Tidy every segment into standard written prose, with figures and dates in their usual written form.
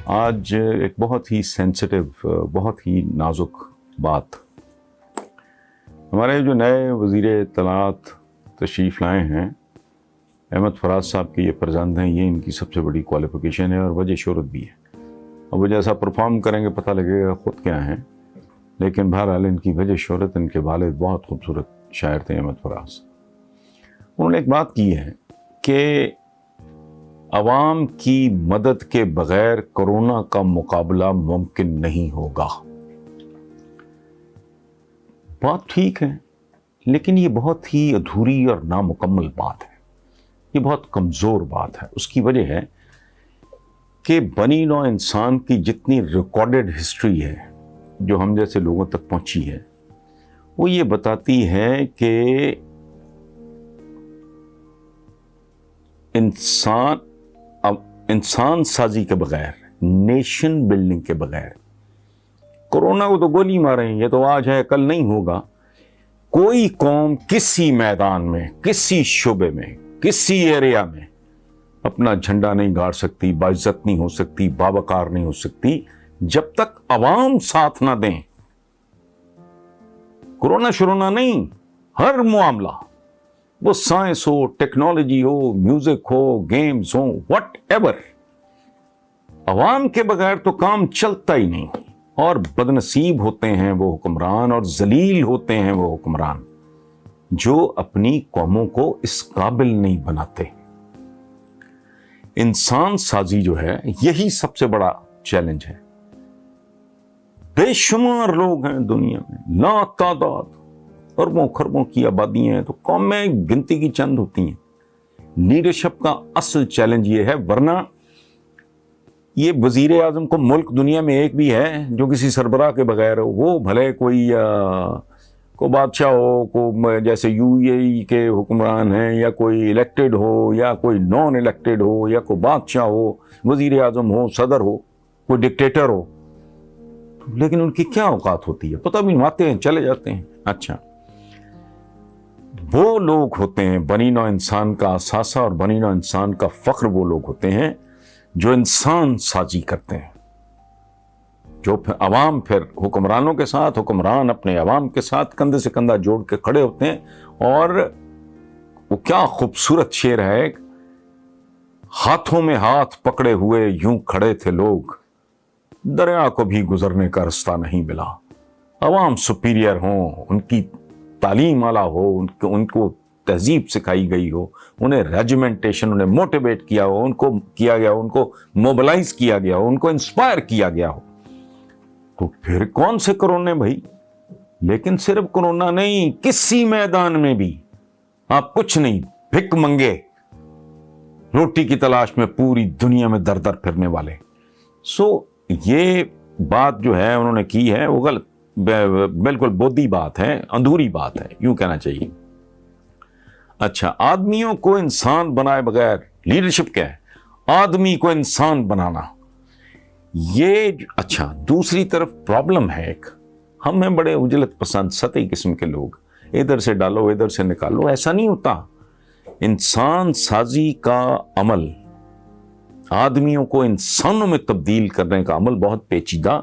آج ایک بہت ہی سینسٹیو، بہت ہی نازک بات، ہمارے جو نئے وزیر اطلاعات تشریف لائے ہیں احمد فراز صاحب کے یہ فرزند ہیں، یہ ان کی سب سے بڑی کوالیفیکیشن ہے اور وجہ شہرت بھی ہے۔ اب وہ جیسا پرفارم کریں گے پتہ لگے گا خود کیا ہیں، لیکن بہرحال ان کی وجہ شہرت، ان کے والد بہت خوبصورت شاعر تھے احمد فراز۔ انہوں نے ایک بات کی ہے کہ عوام کی مدد کے بغیر کورونا کا مقابلہ ممکن نہیں ہوگا۔ بات ٹھیک ہے، لیکن یہ بہت ہی ادھوری اور نامکمل بات ہے، یہ بہت کمزور بات ہے۔ اس کی وجہ ہے کہ بنی نوع انسان کی جتنی ریکارڈڈ ہسٹری ہے جو ہم جیسے لوگوں تک پہنچی ہے، وہ یہ بتاتی ہے کہ انسان سازی کے بغیر، نیشن بلڈنگ کے بغیر، کورونا کو تو گولی ماریں، یہ تو آج ہے کل نہیں ہوگا، کوئی قوم کسی میدان میں، کسی شعبے میں، کسی ایریا میں اپنا جھنڈا نہیں گاڑ سکتی، باعزت نہیں ہو سکتی، باوقار نہیں ہو سکتی جب تک عوام ساتھ نہ دیں۔ کورونا شرونا نہیں، ہر معاملہ، وہ science who, technology who, music who, games who, what ever, عوام کے بغیر تو کام چلتا ہی نہیں۔ اور بدنصیب ہوتے ہیں وہ حکمران، اور ذلیل ہوتے ہیں وہ حکمران جو اپنی قوموں کو اس قابل نہیں بناتے۔ انسان سازی جو ہے یہی سب سے بڑا چیلنج ہے۔ بے شمار لوگ ہیں دنیا میں، لا تعداد، اربوں خربوں کی آبادی ہیں، تو قومیں گنتی کی چند ہوتی ہیں۔ لیڈرشپ کا اصل چیلنج یہ ہے، ورنہ یہ وزیر اعظم کو ملک دنیا میں ایک بھی ہے جو کسی سربراہ کے بغیر ہو، وہ بھلے کوئی بادشاہ ہو، کو جیسے یو اے ای کے حکمران ہیں، یا کوئی الیکٹڈ ہو یا کوئی نان الیکٹڈ ہو، یا کوئی بادشاہ ہو، وزیر اعظم ہو، صدر ہو، کوئی ڈکٹیٹر ہو، لیکن ان کی کیا اوقات ہوتی ہے پتہ بھی نہیں، آتے ہیں چلے جاتے ہیں۔ اچھا، وہ لوگ ہوتے ہیں بنی نوع انسان کا اثاثہ اور بنی نوع انسان کا فخر، وہ لوگ ہوتے ہیں جو انسان سازی کرتے ہیں، جو پھر عوام پھر حکمرانوں کے ساتھ، حکمران اپنے عوام کے ساتھ کندھے سے کندھا جوڑ کے کھڑے ہوتے ہیں۔ اور وہ کیا خوبصورت شعر ہے، ہاتھوں میں ہاتھ پکڑے ہوئے یوں کھڑے تھے لوگ، دریا کو بھی گزرنے کا رستہ نہیں ملا۔ عوام سپیریئر ہوں، ان کی تعلیم اعلیٰ ہو، ان کو تہذیب سکھائی گئی ہو، انہیں ریجیمنٹیشن، انہیں موٹیویٹ کیا ہو، ان کو کیا گیا ہو، ان کو موبلائز کیا گیا ہو، ان کو انسپائر کیا گیا ہو، تو پھر کون سے کرونے بھائی؟ لیکن صرف کرونا نہیں، کسی میدان میں بھی آپ کچھ نہیں، بھک منگے، روٹی کی تلاش میں پوری دنیا میں در در پھرنے والے۔ یہ بات جو ہے انہوں نے کی ہے وہ غلط، بالکل بودھی بات ہے، اندھوری بات ہے، یوں کہنا چاہیے۔ اچھا، آدمیوں کو انسان بنائے بغیر لیڈرشپ کیا ہے؟ آدمی کو انسان بنانا، یہ اچھا۔ دوسری طرف پرابلم ہے ایک، ہم ہیں بڑے عجلت پسند سطحی قسم کے لوگ، ادھر سے ڈالو ادھر سے نکالو، ایسا نہیں ہوتا۔ انسان سازی کا عمل، آدمیوں کو انسانوں میں تبدیل کرنے کا عمل بہت پیچیدہ،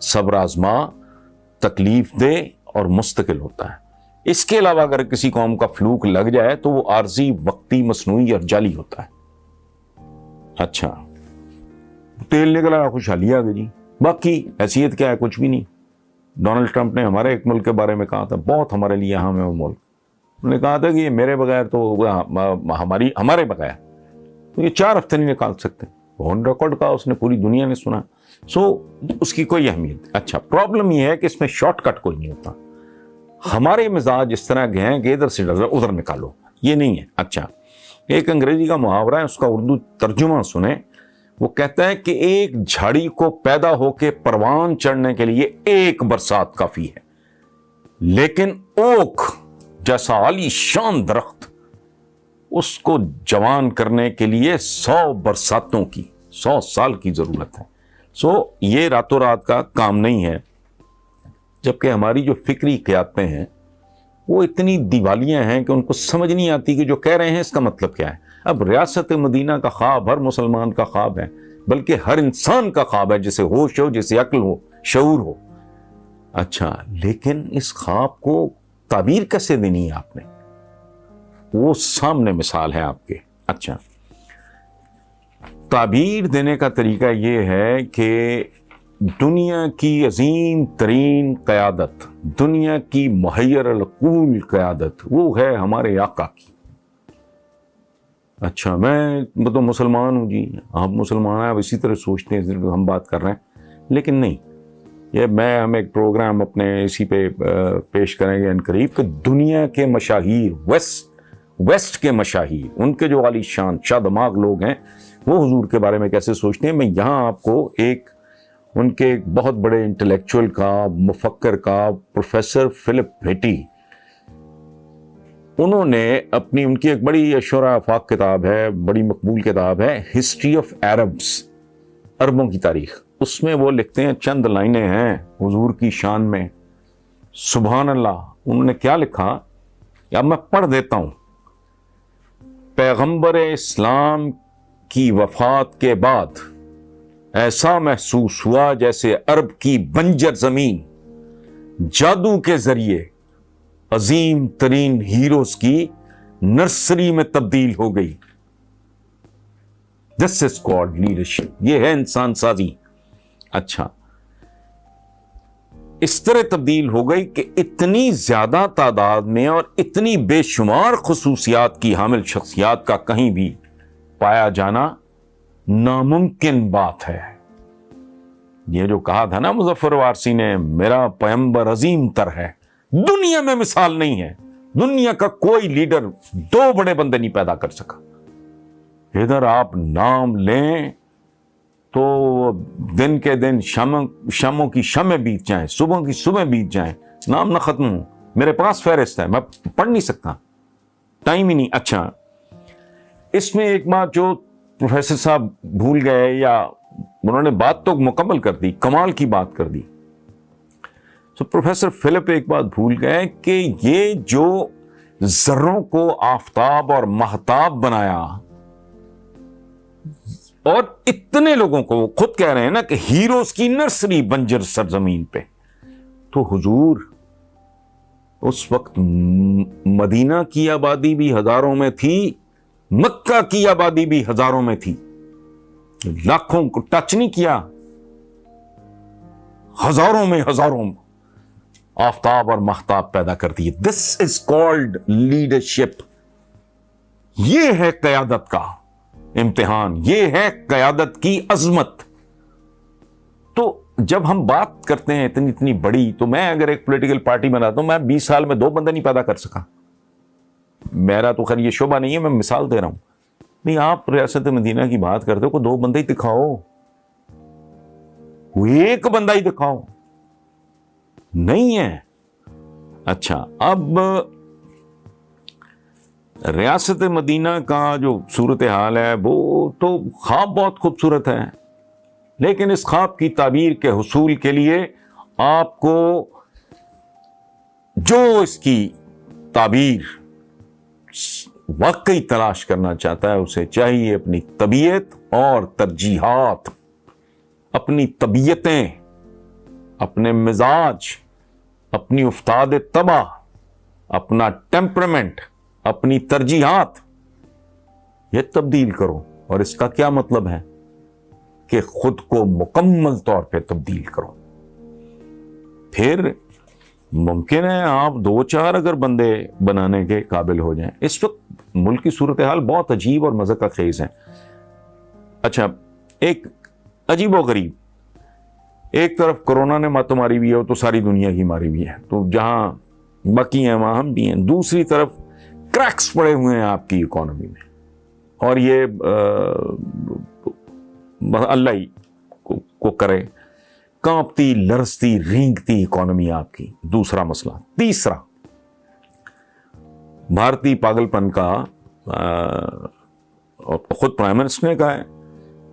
صبر آزما، تکلیف دہ اور مستقل ہوتا ہے۔ اس کے علاوہ اگر کسی قوم کا فلوک لگ جائے تو وہ عارضی، وقتی، مصنوعی اور جعلی ہوتا ہے۔ اچھا، تیل نکلا خوشحالی آ گئی جی، باقی حیثیت کیا ہے؟ کچھ بھی نہیں۔ ڈونلڈ ٹرمپ نے ہمارے ایک ملک کے بارے میں کہا تھا، بہت ہمارے لیے اہم ہے وہ ملک، انہوں نے کہا تھا کہ یہ میرے بغیر تو ہمارے بغیر تو یہ 4 ہفتے نہیں نکال سکتے، آن ریکارڈ کہا اس نے، پوری دنیا نے سنا۔ اس کی کوئی اہمیت۔ اچھا، پرابلم یہ ہے کہ اس میں شارٹ کٹ کوئی نہیں ہوتا۔ ہمارے مزاج اس طرح کے ہیں کہ ادھر سے ادھر نکالو، یہ نہیں ہے۔ اچھا، ایک انگریزی کا محاورہ ہے، اس کا اردو ترجمہ سنیں۔ وہ کہتا ہے کہ ایک جھاڑی کو پیدا ہو کے پروان چڑھنے کے لیے ایک برسات کافی ہے، لیکن اوک جیسا عالی شان درخت، اس کو جوان کرنے کے لیے 100 برساتوں کی، 100 سال کی ضرورت ہے۔ یہ راتوں رات کا کام نہیں ہے، جبکہ ہماری جو فکری قیادتیں ہیں وہ اتنی دیوالیاں ہیں کہ ان کو سمجھ نہیں آتی کہ جو کہہ رہے ہیں اس کا مطلب کیا ہے۔ اب ریاست مدینہ کا خواب ہر مسلمان کا خواب ہے، بلکہ ہر انسان کا خواب ہے، جسے ہوش ہو، جسے عقل ہو، شعور ہو. اچھا، لیکن اس خواب کو تعبیر کیسے دینی ہے آپ نے؟ وہ سامنے مثال ہے آپ کے. اچھا، تعبیر دینے کا طریقہ یہ ہے کہ دنیا کی عظیم ترین قیادت، دنیا کی محیر العقول قیادت، وہ ہے ہمارے آقا کی. اچھا، میں تو مسلمان ہوں جی، آپ مسلمان ہیں، آپ اسی طرح سوچتے ہیں صرف ہم بات کر رہے ہیں، لیکن نہیں. یہ ہم ایک پروگرام اپنے اسی پہ پیش کریں گے ان قریب کہ دنیا کے مشاہیر، ویسٹ کے مشاہیر، ان کے جو عالی شان شاہ دماغ لوگ ہیں، وہ حضور کے بارے میں کیسے سوچتے ہیں. میں یہاں آپ کو ان کے ایک بہت بڑے انٹلیکچوئل کا، مفکر کا، پروفیسر فلپ بھیٹی، انہوں نے ان کی ایک بڑی اشور آفاق کتاب ہے، بڑی مقبول کتاب ہے، ہسٹری آف عربس، عربوں کی تاریخ. اس میں وہ لکھتے ہیں، چند لائنیں ہیں حضور کی شان میں، سبحان اللہ. انہوں نے کیا لکھا، اب میں پڑھ دیتا ہوں. پیغمبر اسلام کی وفات کے بعد ایسا محسوس ہوا جیسے عرب کی بنجر زمین جادو کے ذریعے عظیم ترین ہیروز کی نرسری میں تبدیل ہو گئی. دس از کالڈ لیڈرشپ، یہ ہے انسان سازی. اچھا، اس طرح تبدیل ہو گئی کہ اتنی زیادہ تعداد میں اور اتنی بے شمار خصوصیات کی حامل شخصیات کا کہیں بھی پایا جانا ناممکن بات ہے. یہ جو کہا تھا نا مظفر وارسی نے، میرا پیغمبر عظیم تر ہے، دنیا میں مثال نہیں ہے. دنیا کا کوئی لیڈر 2 بڑے بندے نہیں پیدا کر سکا. ادھر آپ نام لیں تو دن کے دن شاموں کی شمیں بیت جائیں، صبح کی صبح بیت جائیں، نام نہ ختم ہوں. میرے پاس فہرست ہے، میں پڑھ نہیں سکتا، ٹائم ہی نہیں. اچھا، اس میں ایک بات جو پروفیسر صاحب بھول گئے، یا انہوں نے بات تو مکمل کر دی، کمال کی بات کر دی. تو پروفیسر فلپ ایک بات بھول گئے کہ یہ جو ذروں کو آفتاب اور مہتاب بنایا، اور اتنے لوگوں کو، وہ خود کہہ رہے ہیں نا کہ ہیروز کی نرسری بنجر سرزمین پہ، تو حضور اس وقت مدینہ کی آبادی بھی ہزاروں میں تھی، مکہ کی آبادی بھی ہزاروں میں تھی، لاکھوں کو ٹچ نہیں کیا، ہزاروں میں آفتاب اور مہتاب پیدا کر دی. دس از کالڈ لیڈرشپ. یہ ہے قیادت کا امتحان، یہ ہے قیادت کی عظمت. تو جب ہم بات کرتے ہیں اتنی بڑی، تو میں اگر ایک پولیٹیکل پارٹی بناتا ہوں، میں 20 سال میں 2 بندے نہیں پیدا کر سکا. میرا تو خیر یہ شعبہ نہیں ہے، میں مثال دے رہا ہوں. نہیں، آپ ریاست مدینہ کی بات کرتے ہو، کو 2 بندے ہی دکھاؤ، ایک بندہ ہی دکھاؤ. نہیں ہے. اچھا، اب ریاست مدینہ کا جو صورتحال ہے، وہ تو خواب بہت خوبصورت ہے، لیکن اس خواب کی تعبیر کے حصول کے لیے آپ کو جو اس کی تعبیر واقعی تلاش کرنا چاہتا ہے، اسے چاہیے اپنی طبیعت اور ترجیحات، اپنی طبیعتیں، اپنے مزاج، اپنی افتاد طبع، اپنا ٹیمپرمنٹ، اپنی ترجیحات، یہ تبدیل کرو. اور اس کا کیا مطلب ہے کہ خود کو مکمل طور پہ تبدیل کرو. پھر ممکن ہے آپ 2-4 اگر بندے بنانے کے قابل ہو جائیں. اس وقت ملک کی صورتحال بہت عجیب اور مزہ کا خیز ہے. اچھا، ایک عجیب و غریب، ایک طرف کرونا نے مات ماری ہوئی ہے، تو ساری دنیا کی ماری ہوئی ہے، تو جہاں باقی ہیں وہاں ہم بھی ہیں. دوسری طرف کریکس پڑے ہوئے ہیں آپ کی اکانومی میں، اور یہ اللہ ہی کو کرے، کانپتی لرزتی رینگتی اکانومی آپ کی. دوسرا مسئلہ. تیسرا، بھارتی پاگل پن کا، خود پرائم منسٹر نے کہا ہے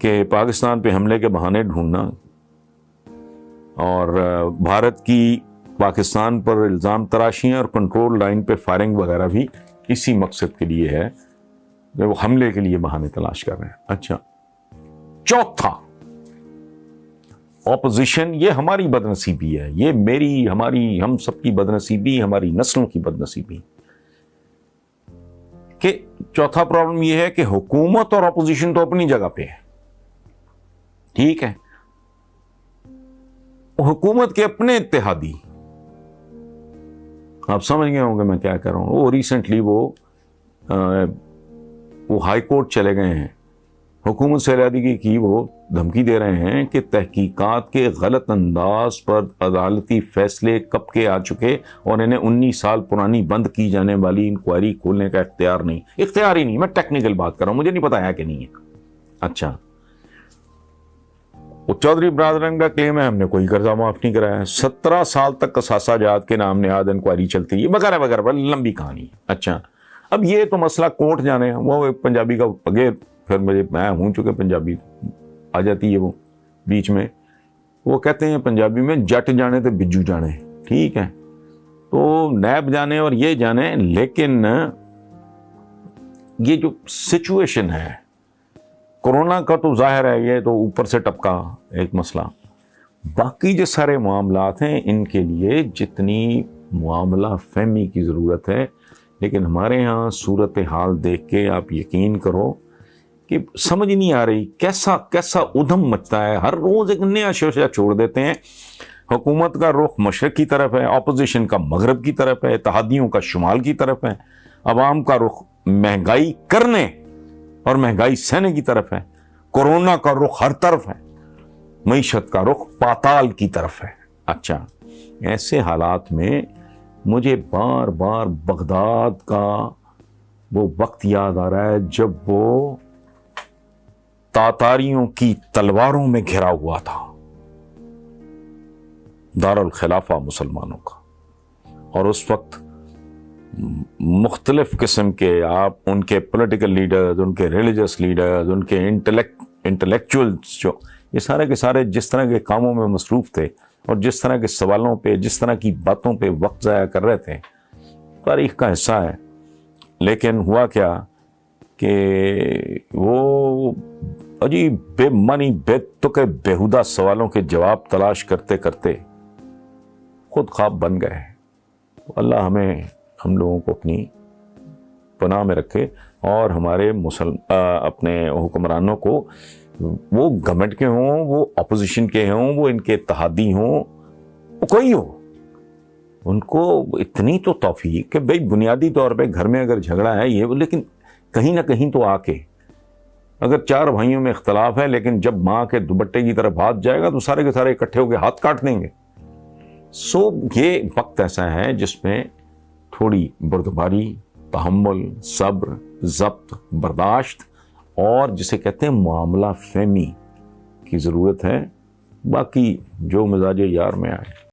کہ پاکستان پہ حملے کے بہانے ڈھونڈنا اور بھارت کی پاکستان پر الزام تراشیاں اور کنٹرول لائن پہ فائرنگ وغیرہ بھی اسی مقصد کے لیے ہے کہ وہ حملے کے لیے بہانے تلاش کر رہے ہیں. اچھا، چوتھا، اپوزیشن یہ ہماری بدنصیبی ہے، یہ میری، ہماری، ہم سب کی بدنصیبی، ہماری نسلوں کی بدنصیبی کہ چوتھا پرابلم یہ ہے کہ حکومت اور اپوزیشن تو اپنی جگہ پہ ہے، ٹھیک ہے، حکومت کے اپنے اتحادی، آپ سمجھ گئے ہوں گے میں کیا کر رہا ہوں، وہ ریسنٹلی وہ ہائی کورٹ چلے گئے ہیں، حکومت سے علیحدگی کی وہ دھمکی دے رہے ہیں کہ تحقیقات کے غلط انداز پر عدالتی فیصلے کب کے آ چکے اور انہیں 19 سال پرانی بند کی جانے والی انکوائری کھولنے کا اختیار ہی نہیں، میں ٹیکنیکل بات کر رہا ہوں، مجھے نہیں پتا ہے کہ نہیں ہے۔ اچھا، وہ چودھری برادران کا کلیم ہے ہم نے کوئی قرضہ معاف نہیں کرایا، 17 سال تک قصاصہ جات کے نام نہاد انکوائری چلتی ہے، وغیرہ وغیرہ، لمبی کہانی ہے۔ اچھا، اب یہ تو مسئلہ کورٹ جانے، وہ پنجابی کا پگے، پھر میں ہوں چکے پنجابی آ جاتی ہے وہ بیچ میں، وہ کہتے ہیں پنجابی میں جٹ جانے تو بجو جانے، ٹھیک ہے، تو نیب جانے اور یہ جانے، لیکن یہ جو سچویشن ہے کورونا کا تو ظاہر ہے یہ تو اوپر سے ٹپکا ایک مسئلہ، باقی جو سارے معاملات ہیں ان کے لیے جتنی معاملہ فہمی کی ضرورت ہے، لیکن ہمارے ہاں صورتحال دیکھ کے آپ یقین کرو کہ سمجھ نہیں آ رہی کیسا ادھم مچتا ہے، ہر روز ایک نیا شوشہ چھوڑ دیتے ہیں۔ حکومت کا رخ مشرق کی طرف ہے، اپوزیشن کا مغرب کی طرف ہے، اتحادیوں کا شمال کی طرف ہے، عوام کا رخ مہنگائی کرنے اور مہنگائی سہنے کی طرف ہے، کورونا کا رخ ہر طرف ہے، معیشت کا رخ پاتال کی طرف ہے۔ اچھا، ایسے حالات میں مجھے بار بار بغداد کا وہ وقت یاد آ رہا ہے جب وہ تاتاریوں کی تلواروں میں گھرا ہوا تھا دارالخلافہ مسلمانوں کا، اور اس وقت مختلف قسم کے آپ ان کے پولیٹیکل لیڈرز، ان کے ریلیجس لیڈرز، ان کے انٹلیکچوئلز، جو یہ سارے کے سارے جس طرح کے کاموں میں مصروف تھے اور جس طرح کے سوالوں پہ، جس طرح کی باتوں پہ وقت ضائع کر رہے تھے، تاریخ کا حصہ ہے۔ لیکن ہوا کیا کہ وہ عجیب بے معنی بے تکے بیہودہ سوالوں کے جواب تلاش کرتے کرتے خود خواب بن گئے۔ اللہ ہم لوگوں کو اپنی پناہ میں رکھے، اور ہمارے اپنے حکمرانوں کو، وہ گورنمنٹ کے ہوں، وہ اپوزیشن کے ہوں، وہ ان کے اتحادی ہوں، وہ کوئی ہو، ان کو اتنی تو توفیق کہ بھئی بنیادی طور پہ گھر میں اگر جھگڑا ہے یہ، لیکن کہیں نہ کہیں تو آ کے، اگر 4 بھائیوں میں اختلاف ہے لیکن جب ماں کے دوپٹے کی طرف ہاتھ جائے گا تو سارے کے سارے اکٹھے ہو کے ہاتھ کاٹ دیں گے۔ یہ وقت ایسا ہے جس میں تھوڑی بردباری، تحمل، صبر، ضبط، برداشت اور جسے کہتے ہیں معاملہ فہمی کی ضرورت ہے۔ باقی جو مزاج یار میں آئے۔